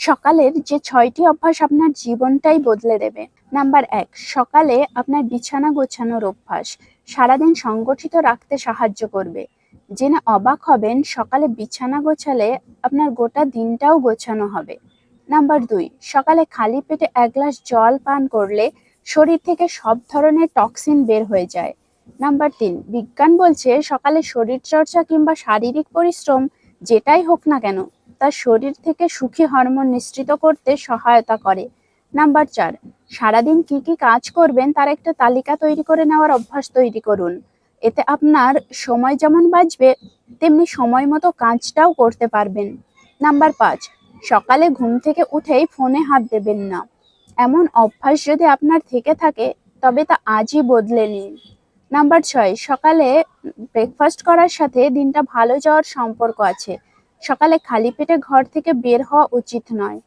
সকালের যে ৬টি অভ্যাস আপনার জীবনটাই বদলে দেবে। নাম্বার ১, সকালে আপনার বিছানা গোছানোর অভ্যাস সারাদিন সংগঠিত রাখতে সাহায্য করবে। জেনে অবাক হবেন, সকালে বিছানা গোছালে আপনার গোটা দিনটাও গোছানো হবে। নাম্বার ২, সকালে খালি পেটে ১ গ্লাস জল পান করলে শরীর থেকে সব ধরনের টক্সিন বের হয়ে যায়। নাম্বার ৩, বিজ্ঞান বলছে সকালে শরীরচর্চা কিংবা শারীরিক পরিশ্রম যেটাই হোক না কেন, তার শরীর থেকে সুখী হরমোন নিঃসৃত করতে সহায়তা করে। নাম্বার ৪, সারাদিন কি কি কাজ করবেন তার একটা তালিকা তৈরি করে নেওয়ার অভ্যাস তৈরি করুন। এতে আপনার সময় যেমন বাঁচবে, তেমনি সময় মতো কাজটাও করতে পারবেন। নাম্বার ৫, সকালে ঘুম থেকে উঠেই ফোনে হাত দেবেন না। এমন অভ্যাস যদি আপনার থেকে থাকে, তবে তা আজই বদলে নিন। নাম্বার ৬, সকালে ব্রেকফাস্ট করার সাথে দিনটা ভালো যাওয়ার সম্পর্ক আছে। সকালে খালি পেটে ঘর থেকে বের হওয়া উচিত নয়।